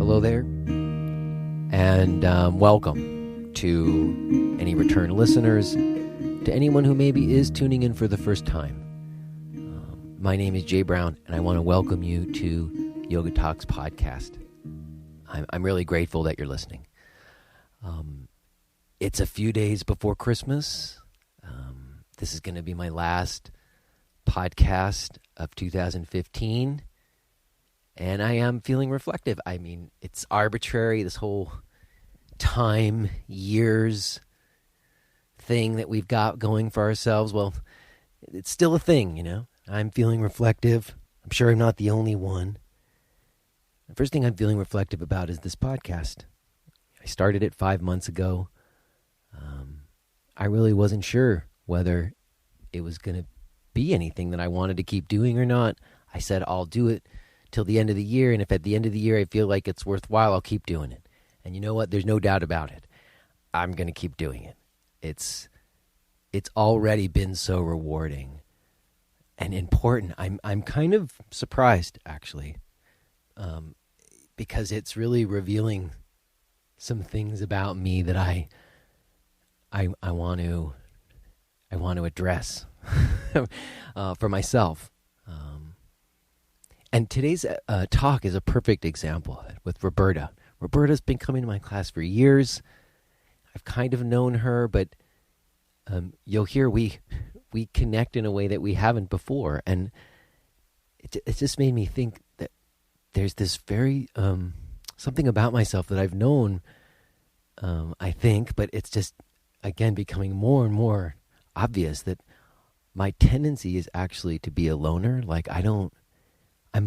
Hello there, and welcome to any return listeners, to anyone who maybe is tuning in for the first time. My name is Jay Brown, and I want to welcome you to Yoga Talks podcast. I'm really grateful that you're listening. It's a few days before Christmas. This is going to be my last podcast of 2015, and I am feeling reflective. I mean, it's arbitrary, this whole time, years thing that we've got going for ourselves. Well, it's still a thing, you know. I'm feeling reflective. I'm sure I'm not the only one. The first thing I'm feeling reflective about is this podcast. I started it 5 months ago. I really wasn't sure whether it was going to be anything that I wanted to keep doing or not. I said I'll do it till the end of the year, and if at the end of the year I feel like it's worthwhile, I'll keep doing it. And you know what? There's no doubt about it. I'm going to keep doing it. It's already been so rewarding and important. I'm kind of surprised, actually, because it's really revealing some things about me that I want to address for myself. And today's talk is a perfect example of it with Roberta. Roberta's been coming to my class for years. I've kind of known her, but you'll hear we connect in a way that we haven't before. And it just made me think that there's this very something about myself that I've known, I think, but it's just, again, becoming more and more obvious that my tendency is actually to be a loner. Like I'm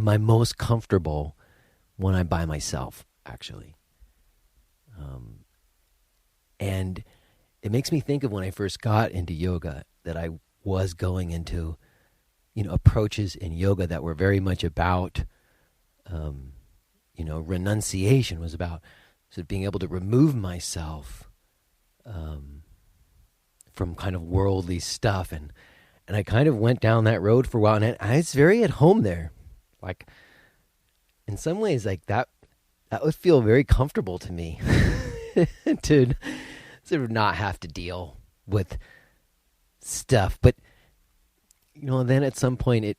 my most comfortable when I'm by myself, actually. And it makes me think of when I first got into yoga, that I was going into, approaches in yoga that were very much about, renunciation, was about sort of being able to remove myself from kind of worldly stuff. And I kind of went down that road for a while, and I was very at home there. Like, in some ways, like that would feel very comfortable to me to sort of not have to deal with stuff. But, then at some point it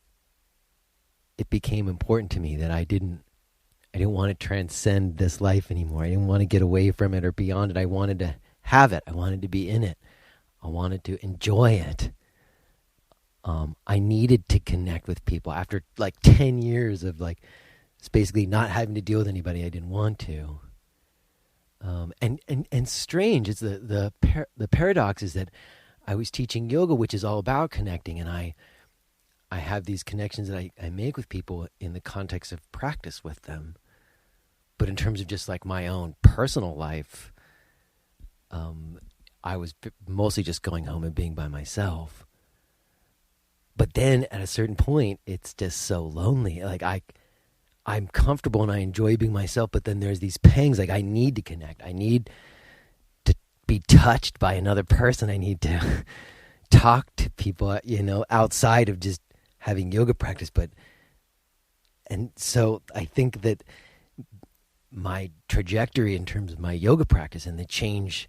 became important to me that I didn't want to transcend this life anymore. I didn't want to get away from it or beyond it. I wanted to have it. I wanted to be in it. I wanted to enjoy it. I needed to connect with people after like 10 years of basically not having to deal with anybody I didn't want to. And strange, it's the paradox is that I was teaching yoga, which is all about connecting, and I have these connections that I make with people in the context of practice with them. But in terms of just like my own personal life, I was mostly just going home and being by myself. But then at a certain point, it's just so lonely. Like I'm comfortable and I enjoy being myself, but then there's these pangs. Like I need to connect. I need to be touched by another person. I need to talk to people, outside of just having yoga practice. And so I think that my trajectory in terms of my yoga practice and the change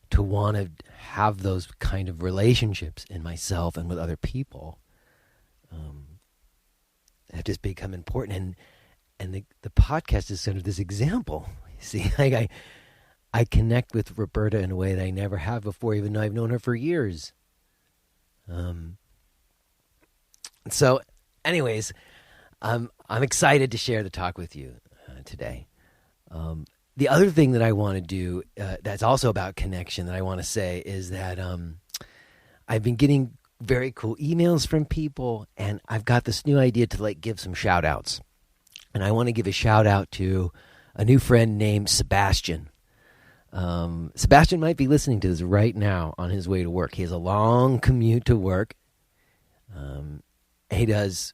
to want to have those kind of relationships in myself and with other people have just become important. And the podcast is sort of this example. You see, like I connect with Roberta in a way that I never have before, even though I've known her for years. So anyways, I'm excited to share the talk with you today. The other thing that I want to do that's also about connection that I want to say is that I've been getting very cool emails from people, and I've got this new idea to give some shout outs. And I want to give a shout out to a new friend named Sebastian. Sebastian might be listening to this right now on his way to work. He has a long commute to work. He does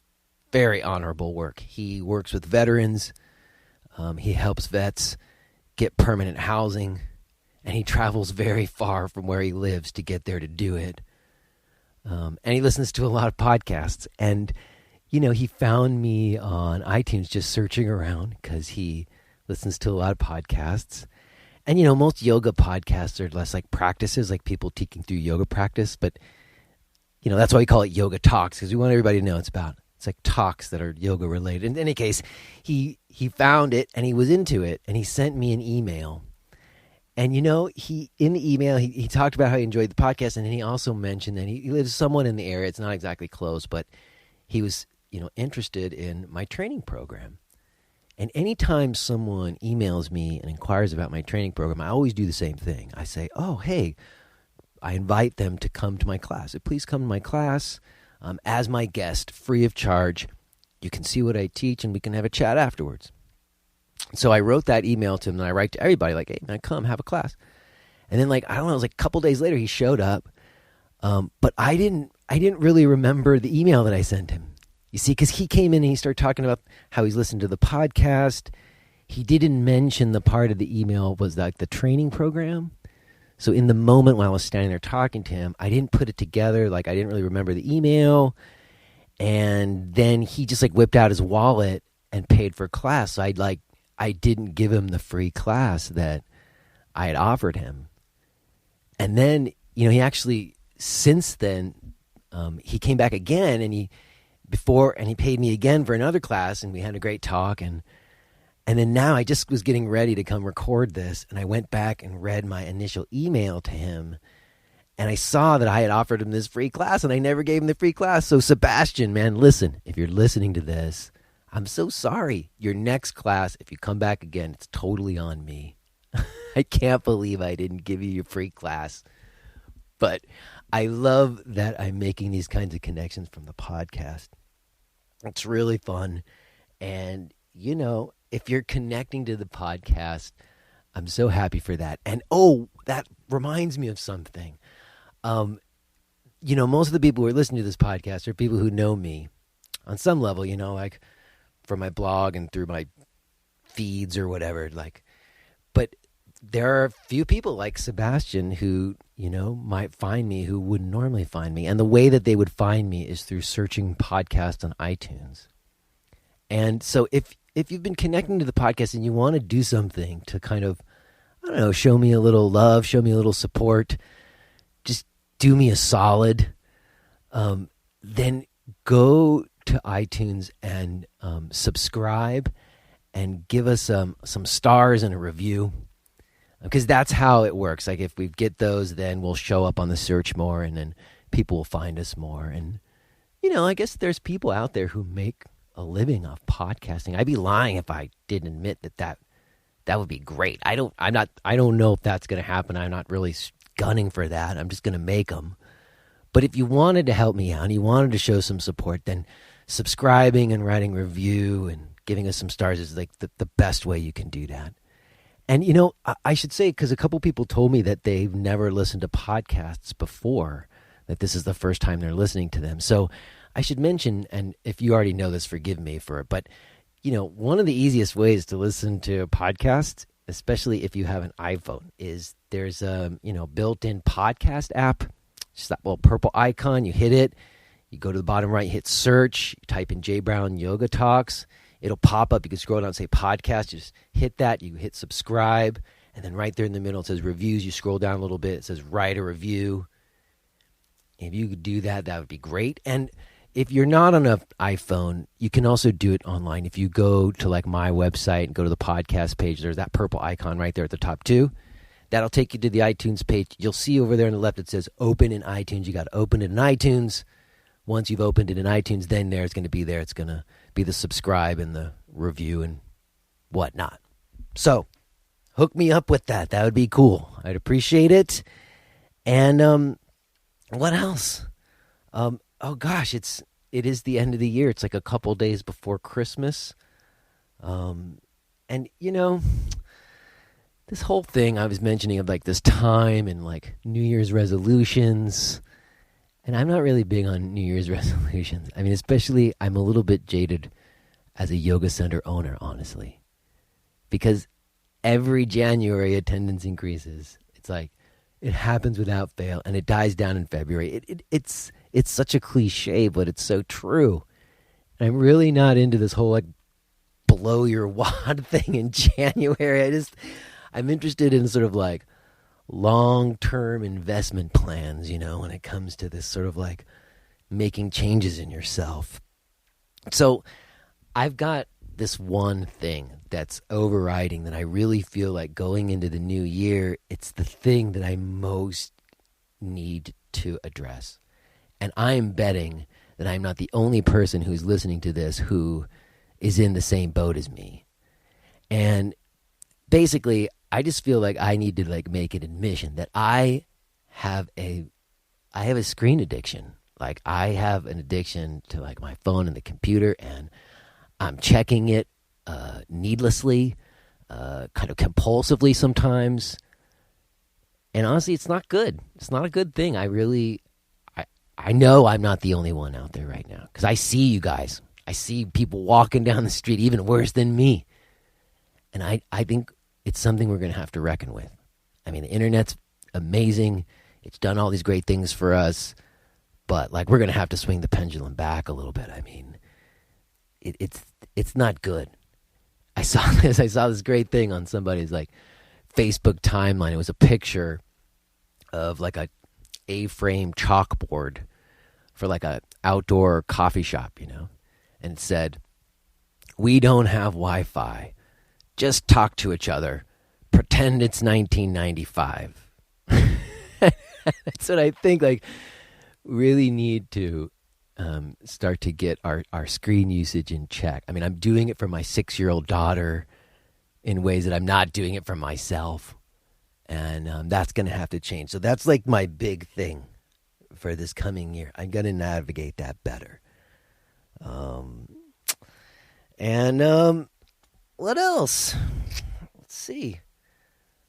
very honorable work. He works with veterans. He helps vets get permanent housing, and he travels very far from where he lives to get there to do it. And he listens to a lot of podcasts. And, he found me on iTunes just searching around because he listens to a lot of podcasts. And, most yoga podcasts are less like practices, like people teaching through yoga practice. But, that's why we call it yoga talks, because we want everybody to know it's like talks that are yoga related. In any case, he found it and he was into it and he sent me an email. And, in the email, he talked about how he enjoyed the podcast. And then he also mentioned that he lives somewhat in the area. It's not exactly close, but he was, interested in my training program. And anytime someone emails me and inquires about my training program, I always do the same thing. I say, oh, hey, I invite them to come to my class. Please come to my class as my guest, free of charge. You can see what I teach, and we can have a chat afterwards. So I wrote that email to him, and I write to everybody, like, hey, man, come have a class. And then, it was like a couple days later, he showed up. But I didn't really remember the email that I sent him. You see, because he came in and he started talking about how he's listened to the podcast. He didn't mention the part of the email was like the training program. So in the moment when I was standing there talking to him, I didn't put it together. Like, I didn't really remember the email. And then he just whipped out his wallet and paid for class. So I didn't give him the free class that I had offered him. And then, he actually, since then, he came back again and he paid me again for another class, and we had a great talk. And then now I just was getting ready to come record this, and I went back and read my initial email to him, and I saw that I had offered him this free class, and I never gave him the free class. So Sebastian, man, listen, if you're listening to this, I'm so sorry. Your next class, if you come back again, it's totally on me. I can't believe I didn't give you your free class. But I love that I'm making these kinds of connections from the podcast. It's really fun. And, if you're connecting to the podcast, I'm so happy for that. And, that reminds me of something. Most of the people who are listening to this podcast are people who know me on some level, like from my blog and through my feeds or whatever. But there are a few people like Sebastian who, might find me who wouldn't normally find me. And the way that they would find me is through searching podcasts on iTunes. And so if you've been connecting to the podcast and you want to do something to kind of, show me a little love, show me a little support, just do me a solid, then go to iTunes and subscribe and give us some stars and a review. Because that's how it works. Like, if we get those, then we'll show up on the search more, and then people will find us more. And, I guess there's people out there who make a living off podcasting. I'd be lying if I didn't admit that would be great. I don't know if that's going to happen. I'm not really gunning for that. I'm just going to make them. But if you wanted to help me out, and you wanted to show some support, then subscribing and writing a review and giving us some stars is like the best way you can do that. And, I should say, because a couple people told me that they've never listened to podcasts before, that this is the first time they're listening to them. So I should mention, and if you already know this, forgive me for it, but, one of the easiest ways to listen to a podcast, especially if you have an iPhone, is there's a, built-in podcast app. Just that little purple icon, you hit it, you go to the bottom right, you hit search, you type in J Brown Yoga Talks. It'll pop up. You can scroll down and say podcast. You just hit that. You hit subscribe. And then right there in the middle, it says reviews. You scroll down a little bit. It says write a review. If you could do that, that would be great. And if you're not on an iPhone, you can also do it online. If you go to my website and go to the podcast page, there's that purple icon right there at the top too. That'll take you to the iTunes page. You'll see over there on the left, it says open in iTunes. You got to open it in iTunes. Once you've opened it in iTunes, then it's going to be there. It's going to be the subscribe and the review and whatnot. So hook me up with that. That would be cool. I'd appreciate it. And what else? Oh gosh, it is the end of the year. It's like a couple days before Christmas. And this whole thing I was mentioning of this time and New Year's resolutions. And I'm not really big on New Year's resolutions. I mean, especially I'm a little bit jaded as a yoga center owner, honestly. Because every January attendance increases. It's it happens without fail, and it dies down in February. It's such a cliche, but it's so true. And I'm really not into this whole blow your wad thing in January. I'm interested in sort of like long-term investment plans, when it comes to this sort of like making changes in yourself. So I've got this one thing that's overriding that I really feel like going into the new year, it's the thing that I most need to address. And I'm betting that I'm not the only person who's listening to this who is in the same boat as me. And basically, I just feel like I need to like make an admission that I have a screen addiction. Like I have an addiction to like my phone and the computer, and I'm checking it needlessly, kind of compulsively sometimes. And honestly, it's not good. It's not a good thing. I know I'm not the only one out there right now because I see you guys. I see people walking down the street even worse than me. And I think it's something we're going to have to reckon with. I mean, the internet's amazing. It's done all these great things for us. But like we're going to have to swing the pendulum back a little bit. I mean, it's not good. I saw this great thing on somebody's like Facebook timeline. It was a picture of like a A-frame chalkboard for like a outdoor coffee shop, and it said, "We don't have Wi-Fi. Just talk to each other. Pretend it's 1995." That's what I think. Like, really need to start to get our screen usage in check. I mean, I'm doing it for my 6-year-old daughter in ways that I'm not doing it for myself. And that's going to have to change. So that's like my big thing for this coming year. I'm going to navigate that better. What else? Let's see.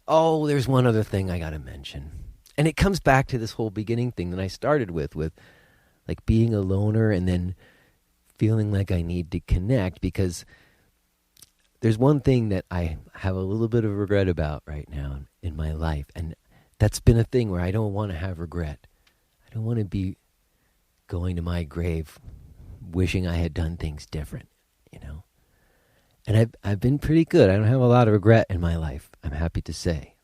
Oh, there's one other thing I got to mention. And it comes back to this whole beginning thing that I started with like being a loner and then feeling like I need to connect, because there's one thing that I have a little bit of regret about right now in my life. And that's been a thing where I don't want to have regret. I don't want to be going to my grave wishing I had done things different, And I've been pretty good. I don't have a lot of regret in my life, I'm happy to say.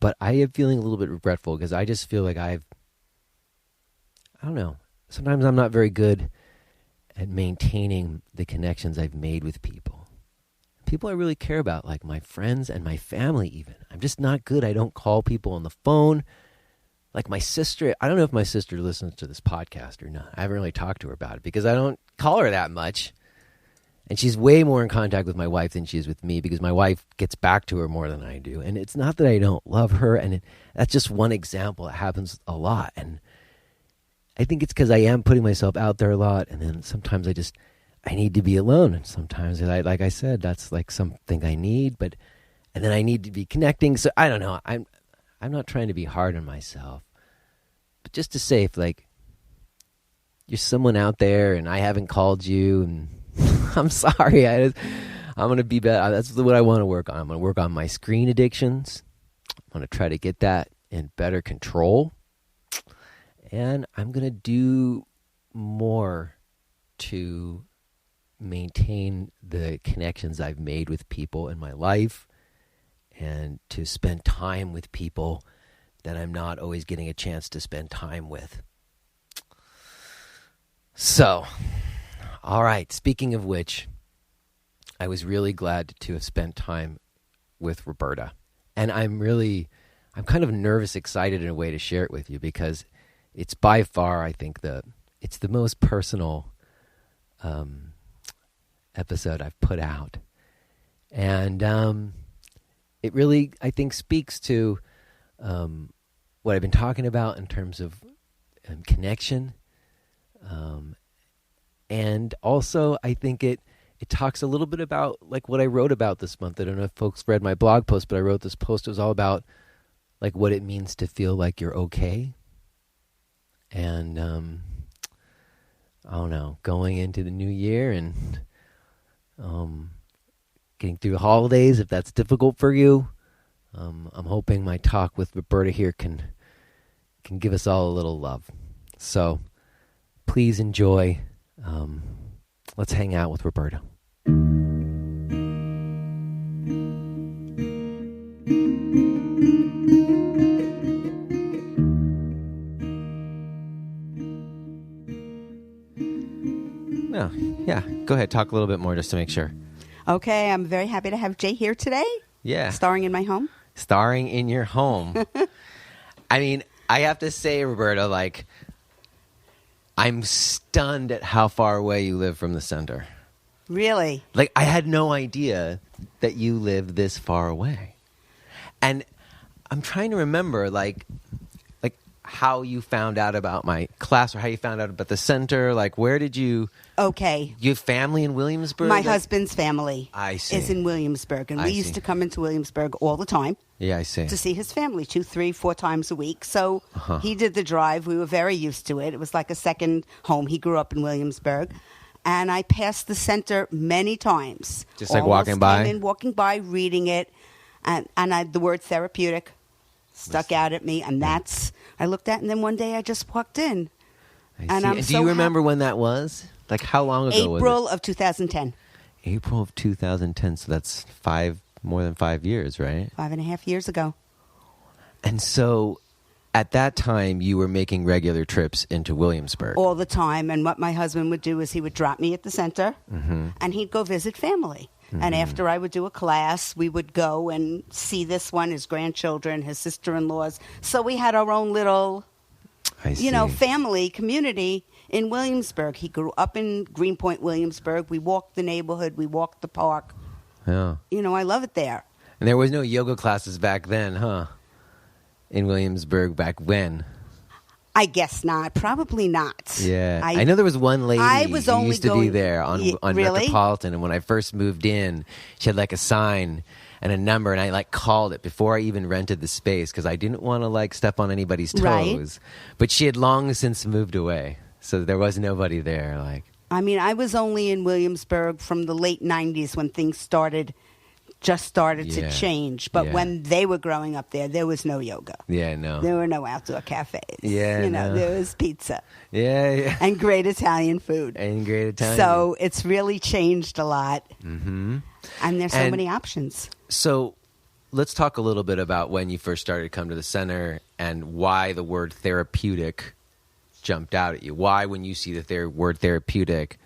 But I am feeling a little bit regretful because I just feel like I don't know. Sometimes I'm not very good at maintaining the connections I've made with people. People I really care about, like my friends and my family even. I'm just not good. I don't call people on the phone. Like my sister, I don't know if my sister listens to this podcast or not. I haven't really talked to her about it because I don't call her that much. And she's way more in contact with my wife than she is with me because my wife gets back to her more than I do. And it's not that I don't love her. And that's just one example. It happens a lot. And I think it's because I am putting myself out there a lot. And then sometimes I need to be alone. And sometimes, like I said, that's like something I need. And then I need to be connecting. So I don't know. I'm not trying to be hard on myself. But just to say, if like you're someone out there and I haven't called you, and I'm sorry. I'm going to be better. That's what I want to work on. I'm going to work on my screen addictions. I'm going to try to get that in better control. And I'm going to do more to maintain the connections I've made with people in my life and to spend time with people that I'm not always getting a chance to spend time with. So, all right, speaking of which, I was really glad to have spent time with Roberta. And I'm kind of nervous, excited in a way to share it with you because it's by far, I think, it's the most personal episode I've put out. And it really, I think, speaks to what I've been talking about in terms of connection. And also, I think it talks a little bit about like what I wrote about this month. I don't know if folks read my blog post, but I wrote this post. It was all about like what it means to feel like you're okay. And I don't know, going into the new year and getting through the holidays, if that's difficult for you. I'm hoping my talk with Roberta here can give us all a little love. So please enjoy let's hang out with Roberta. No, yeah, go ahead. Talk a little bit more just to make sure. Okay, I'm very happy to have Jay here today. Yeah. Starring in my home. Starring in your home. I mean, I have to say, Roberta, like, I'm stunned at how far away you live from the center. Really? Like, I had no idea that you lived this far away. And I'm trying to remember, like how you found out about my class or how you found out about the center. Like, where did you... Okay. You have family in Williamsburg? My husband's family I see. is in Williamsburg. And I we see. used to come into Williamsburg all the time. Yeah, I see. To see his family 2, 3, 4 times a week. So he did the drive. We were very used to it. It was like a second home. He grew up in Williamsburg. And I passed the center many times. Just like walking by? Came in, walking by, reading it. And the word therapeutic stuck out at me. And I looked at, and then one day I just walked in. I see. Do you remember when that was? Like, how long ago was it? April of 2010. April of 2010. So that's more than 5 years, right? 5.5 years ago. And so at that time, you were making regular trips into Williamsburg. All the time. And what my husband would do is he would drop me at the center, and he'd go visit family. And after I would do a class, we would go and see this one, his grandchildren, his sister-in-laws. So we had our own little, family community in Williamsburg. He grew up in Greenpoint, Williamsburg. We walked the neighborhood. We walked the park. Yeah. I love it there. And there was no yoga classes back then, huh? In Williamsburg back when? I guess not. Probably not. Yeah. I know there was one lady who used to be there on really? Metropolitan, and when I first moved in, she had like a sign and a number, and I like called it before I even rented the space because I didn't want to like step on anybody's toes. Right. But she had long since moved away, so there was nobody there. Like, I mean, I was only in Williamsburg from the late 90s when things started to change. But when they were growing up there was no yoga. Yeah, no. There were no outdoor cafes. Yeah, there was pizza. Yeah. And great Italian food. So it's really changed a lot. Mm-hmm. And there's so many options. So let's talk a little bit about when you first started to come to the center and why the word therapeutic jumped out at you. Why, when you see the word therapeutic,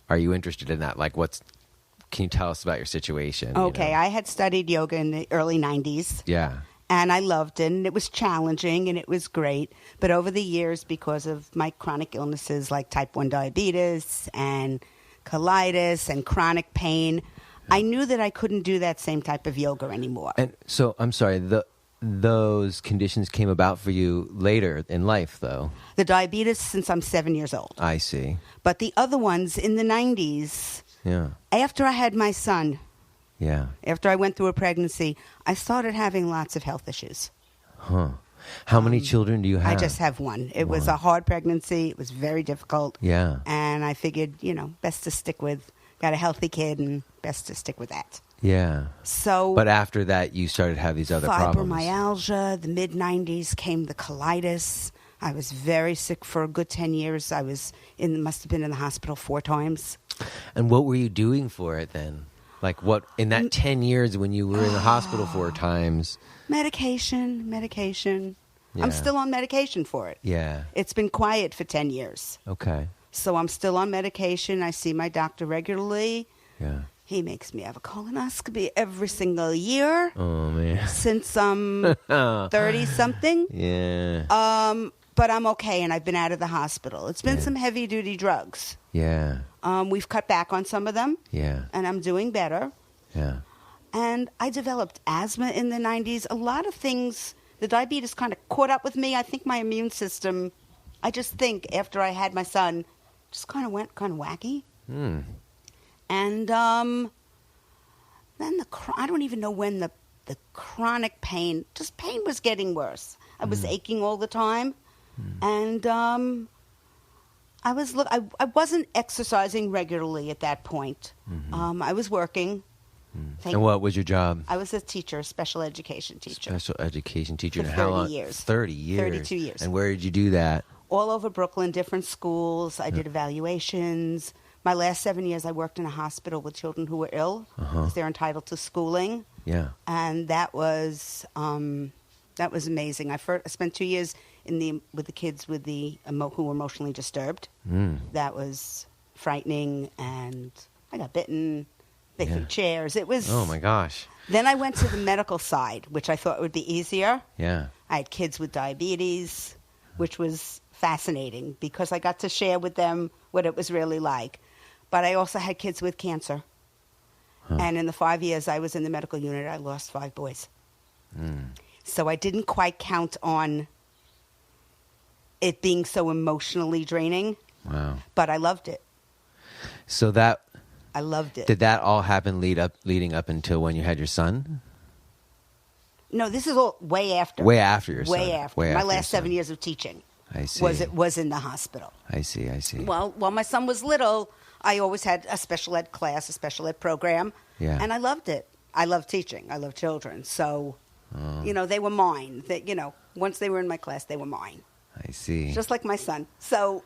are you interested in that? Like, can you tell us about your situation? Okay, I had studied yoga in the early 90s. Yeah. And I loved it, and it was challenging, and it was great. But over the years, because of my chronic illnesses like type 1 diabetes and colitis and chronic pain, I knew that I couldn't do that same type of yoga anymore. And so, I'm sorry, those conditions came about for you later in life, though? The diabetes since I'm 7 years old. I see. But the other ones in the 90s... Yeah. After I had my son, after I went through a pregnancy, I started having lots of health issues. Huh. How many children do you have? I just have one. It was a hard pregnancy. It was very difficult. Yeah. And I figured, best to stick with, got a healthy kid, and best to stick with that. Yeah. So, but after that, you started to have these other problems. Fibromyalgia, the mid-90s came the colitis. I was very sick for a good 10 years. I must have been in the hospital 4 times. And what were you doing for it then? Like what, in that 10 years when you were in the hospital 4 times? Medication. Yeah. I'm still on medication for it. Yeah. It's been quiet for 10 years. Okay. So I'm still on medication. I see my doctor regularly. Yeah. He makes me have a colonoscopy every single year. Oh, man. Since I'm 30-something. Yeah. But I'm okay, and I've been out of the hospital. It's been some heavy-duty drugs. Yeah. We've cut back on some of them. Yeah. And I'm doing better. Yeah. And I developed asthma in the 90s. A lot of things, the diabetes kind of caught up with me. I think my immune system, I just think after I had my son, just kind of went kind of wacky. And then I don't even know when the chronic pain was getting worse. I was aching all the time. And I wasn't exercising regularly at that point. I was working. And what was your job? I was a teacher, special education teacher. Special education teacher. For and how 30 long? years. 30 years. 32 years. And where did you do that? All over Brooklyn, different schools. I did evaluations, My last 7 years, I worked in a hospital with children who were ill because they're entitled to schooling. Yeah. And that was amazing. I spent 2 years with the kids who were emotionally disturbed. That was frightening, and I got bitten. They threw chairs. It was. Oh my gosh. Then I went to the medical side, which I thought would be easier. Yeah. I had kids with diabetes, which was fascinating because I got to share with them what it was really like. But I also had kids with cancer. And in the 5 years I was in the medical unit, I lost 5 boys. So I didn't quite count on it being so emotionally draining. Wow. But I loved it. So I loved it. did that all happen leading up until when you had your son? No, this is all way after. Way after your son. Way after. My last 7 years of teaching. I see. Was in the hospital. I see. Well, while my son was little, I always had a special ed class, a special ed program. Yeah. And I loved it. I love teaching. I love children. So, they were mine. Once they were in my class, they were mine. I see. Just like my son. So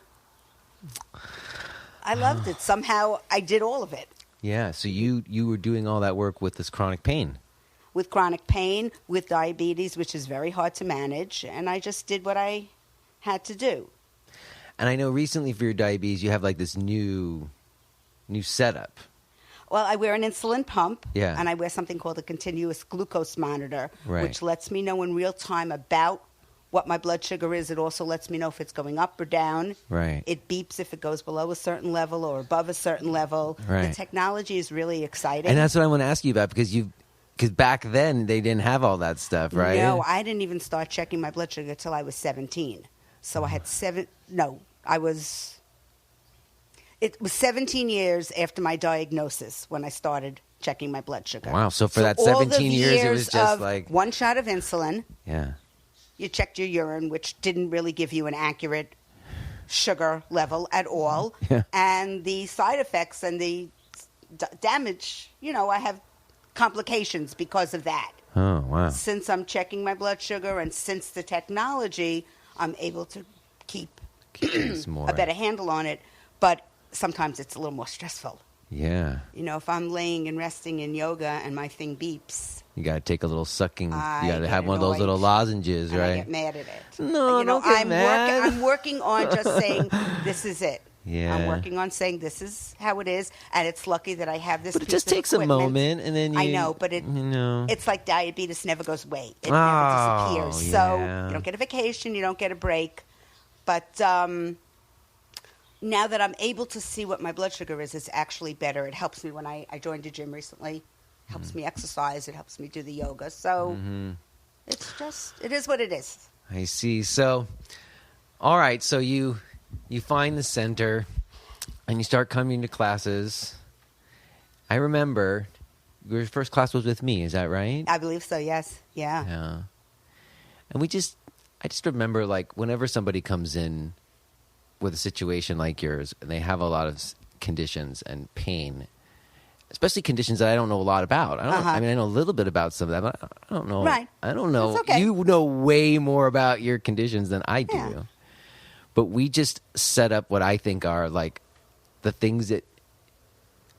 I loved it. Somehow I did all of it. Yeah. So you were doing all that work with this chronic pain. With chronic pain, with diabetes, which is very hard to manage. And I just did what I had to do. And I know recently for your diabetes, you have like this new setup. Well, I wear an insulin pump, Yeah. and I wear something called a continuous glucose monitor, Right. which lets me know in real time about what my blood sugar is. It also lets me know if it's going up or down. Right. It beeps if it goes below a certain level or above a certain level. Right. The technology is really exciting. And that's what I want to ask you about because back then they didn't have all that stuff, right? No, I didn't even start checking my blood sugar until I was 17. So I had it was 17 years after my diagnosis when I started checking my blood sugar. Wow. So for that all the 17 years, it was just of like one shot of insulin. Yeah. You checked your urine, which didn't really give you an accurate sugar level at all. Yeah. And the side effects and the damage, I have complications because of that. Oh, wow. Since I'm checking my blood sugar and since the technology, I'm able to keep It's more. a better handle on it. But sometimes it's a little more stressful. Yeah. If I'm laying and resting in yoga and my thing beeps, You got to take a little sucking. You I got to get have one of those annoyed. little lozenges, and right? I get mad at it. No, don't get mad. I'm working on just saying, this is it. Yeah. I'm working on saying, this is how it is. And it's lucky that I have this But it piece just of takes a equipment. moment, and then I know, but it's like diabetes never goes away. It never disappears. So yeah. you don't get a vacation, you don't get a break. But now that I'm able to see what my blood sugar is, it's actually better. It helps me when I joined a gym recently. It helps me exercise. It helps me do the yoga. So it is what it is. I see. So, all right. So you find the center, and you start coming to classes. I remember your first class was with me. Is that right? I believe so, yes. Yeah. Yeah. And I just remember, like, whenever somebody comes in with a situation like yours, and they have a lot of conditions and pain, especially conditions that I don't know a lot about. I mean, I know a little bit about some of that, but I don't know. Right. I don't know. That's okay. You know way more about your conditions than I do. Yeah. But we just set up what I think are, like, the things that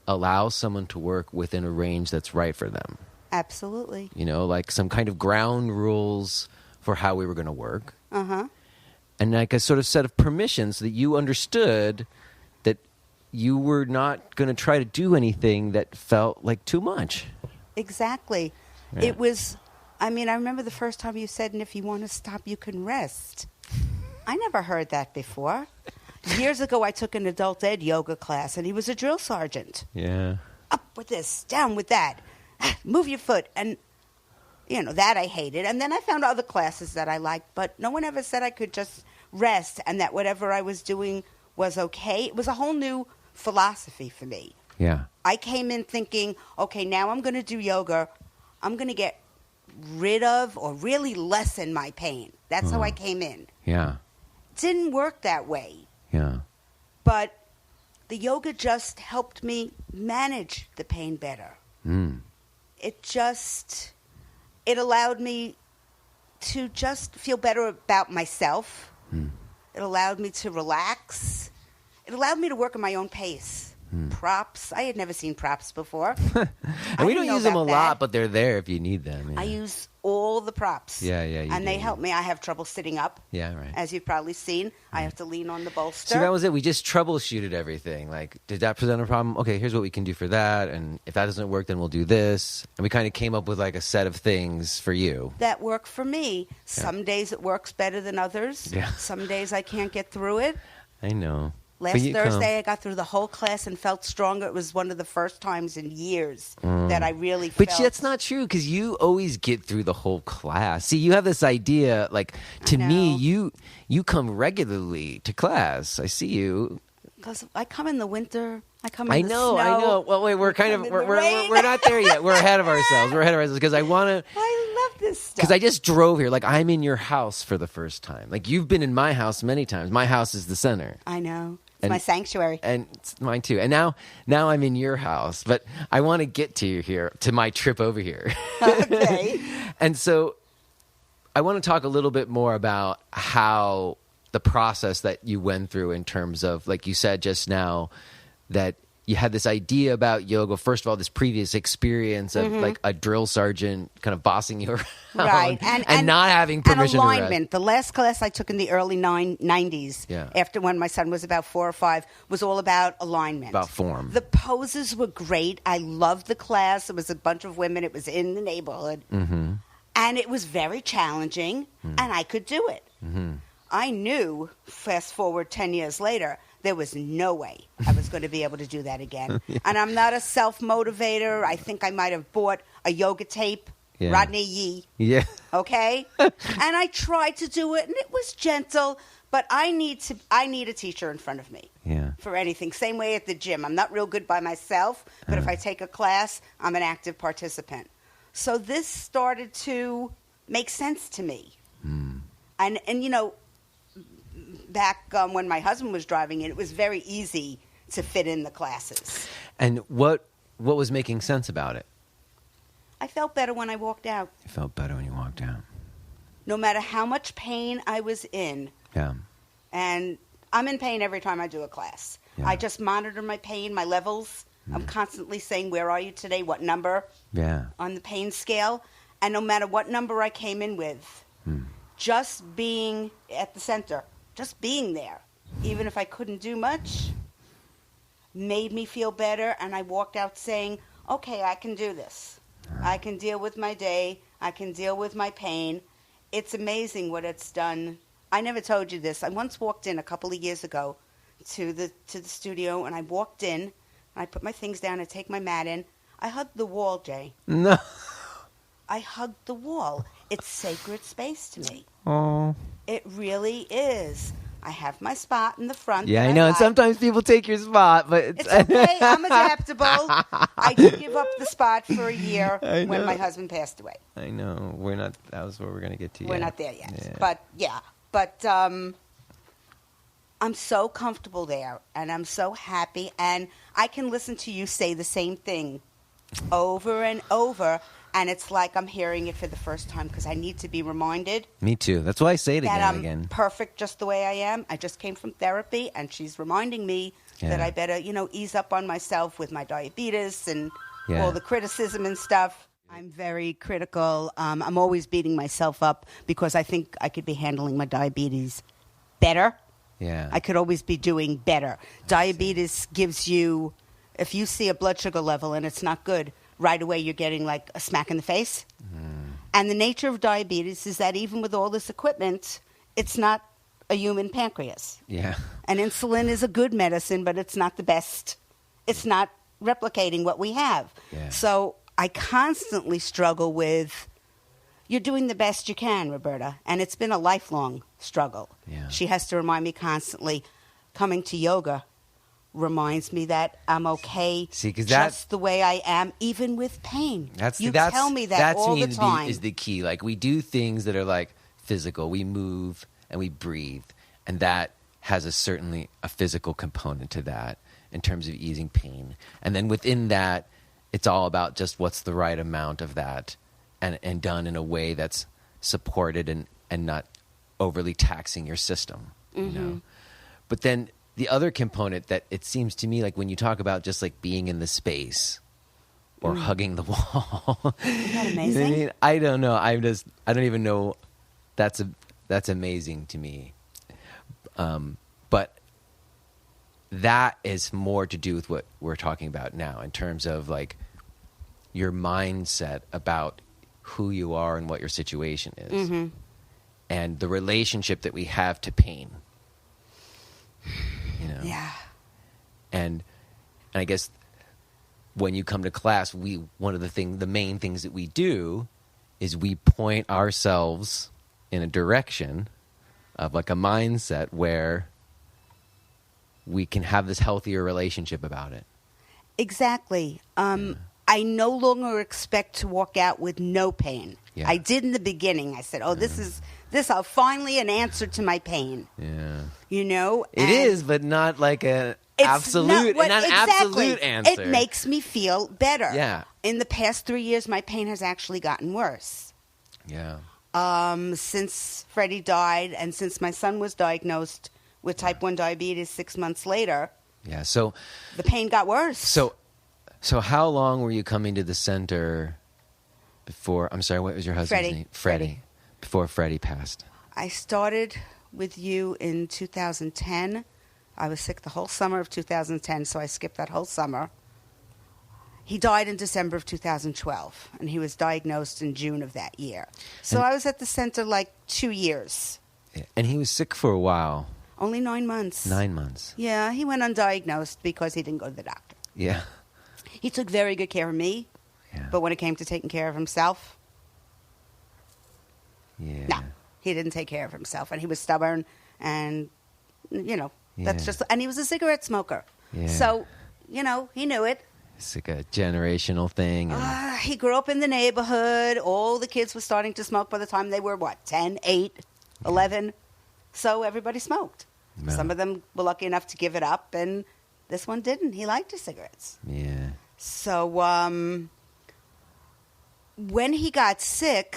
allow someone to work within a range that's right for them. Absolutely. Like some kind of ground rules for how we were going to work. Uh-huh. And like a sort of set of permissions so that you understood that you were not going to try to do anything that felt like too much. Exactly. Yeah. It was, I remember the first time you said, and if you want to stop, you can rest. I never heard that before. Years ago, I took an adult ed yoga class, and he was a drill sergeant. Yeah. Up with this, down with that, move your foot. And, that I hated. And then I found other classes that I liked, but no one ever said I could just rest and that whatever I was doing was okay. It was a whole new philosophy for me. Yeah. I came in thinking, okay, now I'm going to do yoga. I'm going to get rid of or really lessen my pain. That's how I came in. Yeah. Didn't work that way. Yeah. But the yoga just helped me manage the pain better. It allowed me to just feel better about myself. It allowed me to relax. It allowed me to work at my own pace. props. I had never seen props before. And we don't use them a lot, but they're there if you need them. Yeah. I use all the props. Yeah, and they help me. I have trouble sitting up. Yeah, right. As you've probably seen, I have to lean on the bolster. See, that was it. We just troubleshooted everything. Like, did that present a problem? Okay, here's what we can do for that. And if that doesn't work, then we'll do this. And we kind of came up with like a set of things for you. That work for me. Some days it works better than others. Yeah. Some days I can't get through it. I know. Last Thursday, I got through the whole class and felt stronger. It was one of the first times in years that I really felt. But that's not true, because you always get through the whole class. See, you have this idea, like, to me, you come regularly to class. I see you. Because I come in the winter. I come in the snow. I know. Well, wait, we're not there yet. We're ahead of ourselves. Because I want to. I love this stuff. Because I just drove here. Like, I'm in your house for the first time. Like, you've been in my house many times. My house is the center. I know. It's my sanctuary. And it's mine too. And now I'm in your house. But I want to get to you here, to my trip over here. Okay. And so I want to talk a little bit more about how the process that you went through in terms of, like you said just now, that you had this idea about yoga. First of all, this previous experience of like a drill sergeant kind of bossing you around, right? And not having permission and alignment. to The last class I took in the early 90s, after when my son was about 4 or 5, was all about alignment, about form. The poses were great. I loved the class. It was a bunch of women. It was in the neighborhood, and it was very challenging, and I could do it. I knew, fast forward 10 years later, there was no way I was going to be able to do that again. And I'm not a self-motivator. I think I might have bought a yoga tape, Rodney Yee. Yeah. Okay? And I tried to do it, and it was gentle, but I need a teacher in front of me for anything. Same way at the gym. I'm not real good by myself, but if I take a class, I'm an active participant. So this started to make sense to me. And you know, back when my husband was driving it was very easy to fit in the classes. And what was making sense about it? I felt better when I walked out. You felt better when you walked out. No matter how much pain I was in. Yeah. And I'm in pain every time I do a class. Yeah. I just monitor my pain, my levels. I'm constantly saying, where are you today? What number? Yeah. On the pain scale. And no matter what number I came in with, just being at the center, just being there, even if I couldn't do much, made me feel better. And I walked out saying, okay, I can do this. I can deal with my day. I can deal with my pain. It's amazing what it's done. I never told you this. I once walked in a couple of years ago to the studio, and I walked in, and I put my things down and take my mat in. I hugged the wall, Jay. No. I hugged the wall. It's sacred space to me. Oh. It really is. I have my spot in the front. Yeah, I know. And sometimes people take your spot, but it's okay. I'm adaptable. I did give up the spot for a year when my husband passed away. I know. We're not. That was where we're going to get to. We're not there yet. Yeah. But I'm so comfortable there, and I'm so happy, and I can listen to you say the same thing over and over. And it's like I'm hearing it for the first time because I need to be reminded. Me too. That's why I say it again and again. I'm perfect just the way I am. I just came from therapy, and she's reminding me that I better, ease up on myself with my diabetes and all the criticism and stuff. I'm very critical. I'm always beating myself up because I think I could be handling my diabetes better. Yeah. I could always be doing better. Diabetes gives you, if you see a blood sugar level and it's not good, right away you're getting like a smack in the face. And the nature of diabetes is that even with all this equipment, it's not a human pancreas. Yeah. And insulin is a good medicine, but it's not the best. It's not replicating what we have. Yeah. So I constantly struggle with, you're doing the best you can, Roberta. And it's been a lifelong struggle. Yeah. She has to remind me constantly, coming to yoga reminds me that I'm okay just the way I am, even with pain. You tell me that all the time. Is the key. Like, we do things that are like physical. We move and we breathe, and that has certainly a physical component to that in terms of easing pain. And then within that, it's all about just what's the right amount of that, and done in a way that's supported and not overly taxing your system. You know? But then the other component that it seems to me like when you talk about just like being in the space or hugging the wall. Isn't that amazing? You know what I mean? I don't know. I don't even know. That's amazing to me. But that is more to do with what we're talking about now in terms of like your mindset about who you are and what your situation is, and the relationship that we have to pain. You know? Yeah. And I guess when you come to class, one of the main things that we do is we point ourselves in a direction of like a mindset where we can have this healthier relationship about it. Exactly. I no longer expect to walk out with no pain. Yeah. I did in the beginning. I said, this is finally an answer to my pain. Yeah. You know? It is, but not like an absolute answer. It makes me feel better. Yeah. In the past 3 years, my pain has actually gotten worse. Yeah. Since Freddie died and since my son was diagnosed with type 1 diabetes 6 months later. Yeah. So the pain got worse. So how long were you coming to the center before, I'm sorry, what was your husband's name? Freddie. Before Freddie passed. I started with you in 2010. I was sick the whole summer of 2010, so I skipped that whole summer. He died in December of 2012, and he was diagnosed in June of that year. So I was at the center like 2 years. And he was sick for a while. Only 9 months. 9 months. Yeah, he went undiagnosed because he didn't go to the doctor. Yeah. He took very good care of me, but when it came to taking care of himself, no, he didn't take care of himself, and he was stubborn, and that's just. And he was a cigarette smoker, so he knew it. It's like a generational thing. He grew up in the neighborhood. All the kids were starting to smoke by the time they were 10, 8, 11. So everybody smoked. No. Some of them were lucky enough to give it up, and this one didn't. He liked his cigarettes. Yeah. So when he got sick,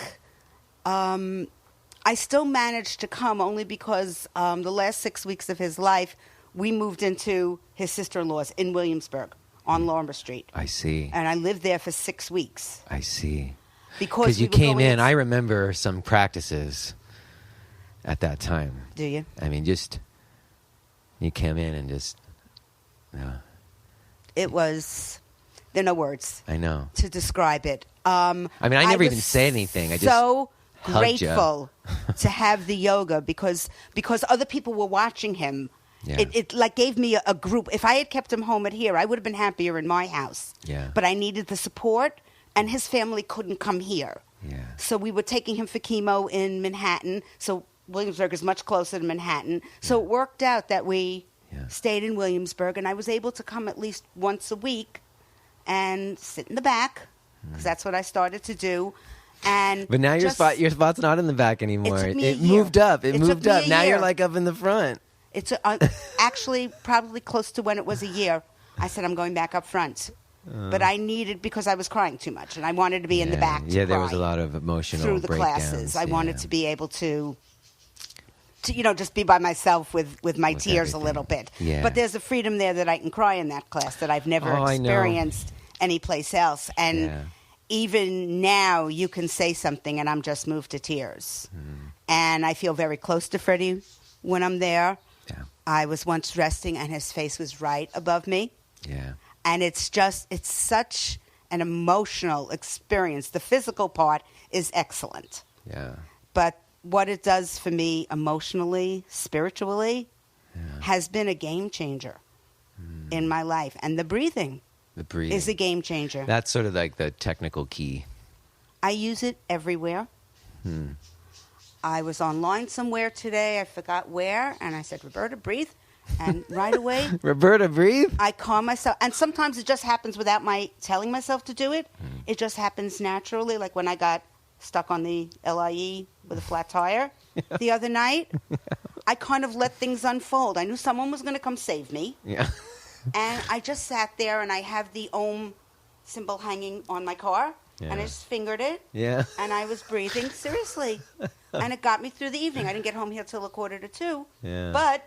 I still managed to come only because the last 6 weeks of his life, we moved into his sister-in-law's in Williamsburg on Lorimer Street. I see. And I lived there for 6 weeks. I see. Because you came in, I remember some practices at that time. Do you? I mean, just, you came in and just, It was, there are no words. I know. To describe it. I mean, I never even said anything. I just so grateful to have the yoga because other people were watching him. Yeah. It like gave me a group. If I had kept him home at here, I would have been happier in my house. Yeah. But I needed the support, and his family couldn't come here. Yeah. So we were taking him for chemo in Manhattan. So Williamsburg is much closer to Manhattan. So it worked out that we stayed in Williamsburg, and I was able to come at least once a week and sit in the back because that's what I started to do. But now your spot's not in the back anymore. It moved up. It moved up. Now year. you're like up in the front. It's actually probably close to when it was a year. I said I'm going back up front, but I needed because I was crying too much, and I wanted to be in the back. Yeah, there was a lot of emotional through the classes. I wanted to be able to just be by myself with my tears everything. A little bit. Yeah. But there's a freedom there that I can cry in that class that I've never experienced anyplace else. And even now, you can say something, and I'm just moved to tears. And I feel very close to Freddie when I'm there. Yeah. I was once resting, and his face was right above me. Yeah. And it's such an emotional experience. The physical part is excellent. Yeah. But what it does for me emotionally, spiritually, has been a game changer in my life. And the breathing is a game changer. That's sort of like the technical key. I use it everywhere. I was online somewhere today. I forgot where. And I said, Roberta, breathe. And right away, Roberta, breathe. I calm myself. And sometimes it just happens without my telling myself to do it. It just happens naturally. Like when I got stuck on the LIE with a flat tire the other night, I kind of let things unfold. I knew someone was going to come save me. Yeah. And I just sat there, and I have the Om symbol hanging on my car. And I just fingered it. Yeah. And I was breathing seriously. And it got me through the evening. I didn't get home here till 1:45. Yeah. But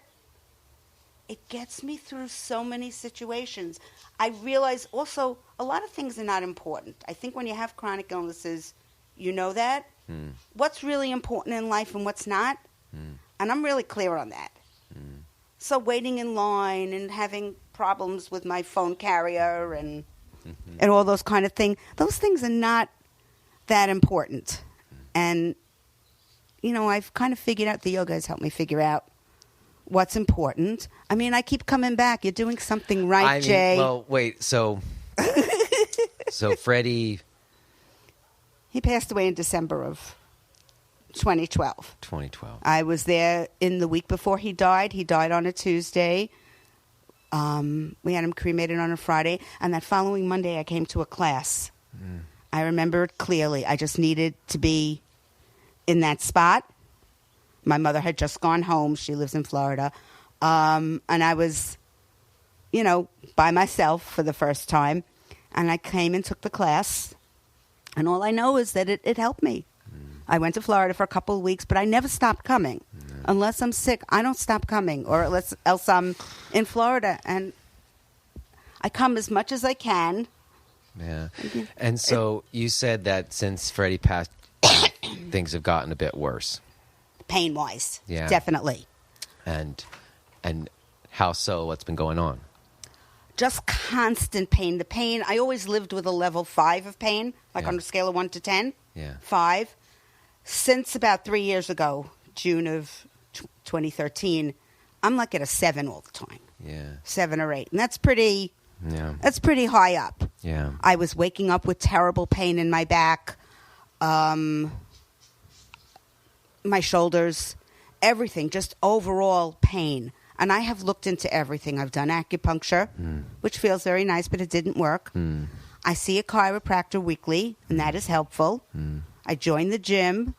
it gets me through so many situations. I realize also a lot of things are not important. I think when you have chronic illnesses, you know that. What's really important in life and what's not. And I'm really clear on that. So waiting in line and having problems with my phone carrier and all those kind of things, those things are not that important. And, you know, I've kind of figured out, the yoga has helped me figure out what's important. I mean, I keep coming back. You're doing something right, Jay. Well, wait, so Freddie... He passed away in December of 2012. 2012. I was there in the week before he died. He died on a Tuesday. We had him cremated on a Friday. And that following Monday, I came to a class. I remember it clearly. I just needed to be in that spot. My mother had just gone home. She lives in Florida. And I was, you know, by myself for the first time. And I came and took the class. And all I know is that it helped me. I went to Florida for a couple of weeks, but I never stopped coming. Unless I'm sick, I don't stop coming. Or else I'm in Florida. And I come as much as I can. Yeah. And so you said that since Freddie passed, things have gotten a bit worse. Pain-wise. Yeah. Definitely. And how so? What's been going on? Just constant pain. The pain, I always lived with a level 5 of pain, like on a scale of 1 to 10. Yeah. 5. Since about 3 years ago, June of 2013, I'm like at a 7 all the time. Yeah. 7 or 8. And that's pretty high up. Yeah. I was waking up with terrible pain in my back, my shoulders, everything, just overall pain. And I have looked into everything. I've done acupuncture, which feels very nice, but it didn't work. I see a chiropractor weekly, and that is helpful. I join the gym.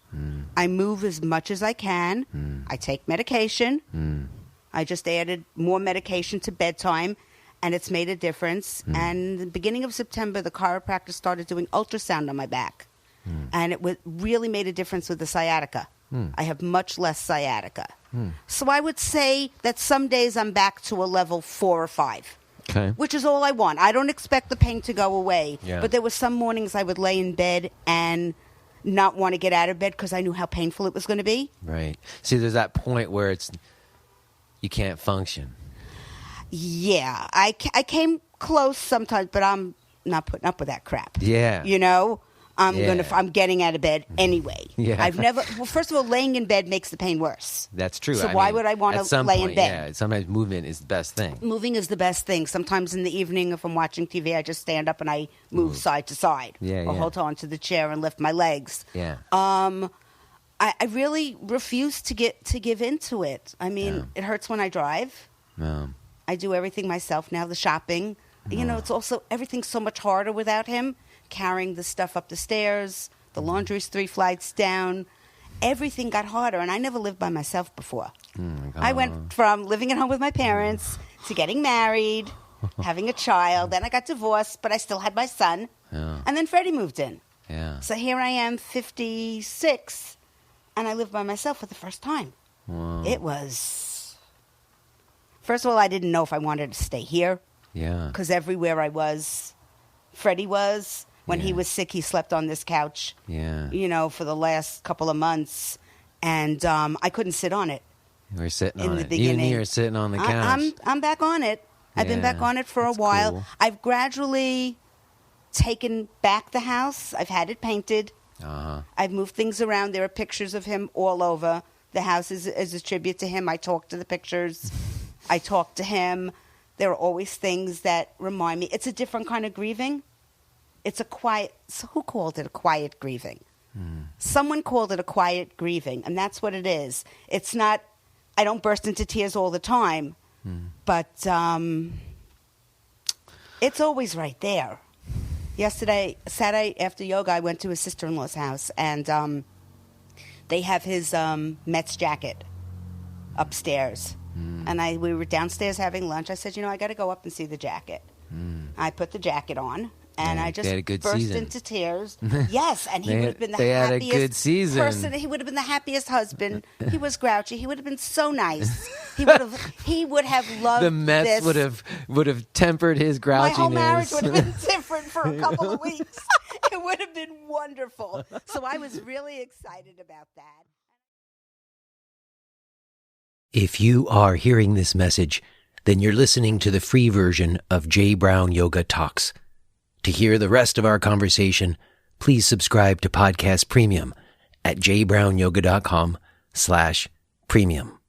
I move as much as I can. I take medication. I just added more medication to bedtime, and it's made a difference. And the beginning of September, the chiropractor started doing ultrasound on my back, and it really made a difference with the sciatica. I have much less sciatica. So I would say that some days I'm back to a level 4 or 5. Okay. Which is all I want. I don't expect the pain to go away. Yeah. But there were some mornings I would lay in bed and not want to get out of bed because I knew how painful it was going to be. Right. See, there's that point where you can't function. Yeah. I came close sometimes, but I'm not putting up with that crap. Yeah. You know? I'm getting out of bed anyway. Yeah. First of all, laying in bed makes the pain worse. That's true. So why would I want to lay in bed? Yeah, sometimes movement is the best thing. Moving is the best thing. Sometimes in the evening, if I'm watching TV, I just stand up and I move side to side. Or hold on to the chair and lift my legs. Yeah. I really refuse to give into it. I mean, it hurts when I drive. I do everything myself now, the shopping. You know, it's also, everything's so much harder without him. Carrying the stuff up the stairs, the laundry's 3 flights down. Everything got harder, and I never lived by myself before. I went from living at home with my parents to getting married, having a child. Then I got divorced, but I still had my son. And then Freddie moved in. So here I am, 56, and I live by myself for the first time. It was... First of all, I didn't know if I wanted to stay here. Because everywhere I was, Freddie was... When he was sick, he slept on this couch, you know, for the last couple of months. And I couldn't sit on it. You were sitting on it. Beginning. Even you're sitting on the couch. I'm back on it. I've been back on it for a while. Cool. I've gradually taken back the house. I've had it painted. I've moved things around. There are pictures of him all over. The house is a tribute to him. I talk to the pictures. I talk to him. There are always things that remind me. It's a different kind of grieving. It's a quiet... So who called it a quiet grieving? Someone called it a quiet grieving, and that's what it is. It's not... I don't burst into tears all the time, but it's always right there. Saturday after yoga, I went to his sister-in-law's house, and they have his Mets jacket upstairs. And we were downstairs having lunch. I said, I got to go up and see the jacket. I put the jacket on, And Yeah, I just they had a good burst season. into tears. Yes, and he would have been the They had a happiest good season. person. He would have been the happiest husband. He was grouchy. He would have been so nice. He would have loved The Mets this. would have tempered his grouchiness. My whole marriage would have been different for a couple of weeks. It would have been wonderful. So I was really excited about that. If you are hearing this message, then you're listening to the free version of J. Brown Yoga Talks. To hear the rest of our conversation, please subscribe to Podcast Premium at jbrownyoga.com/premium.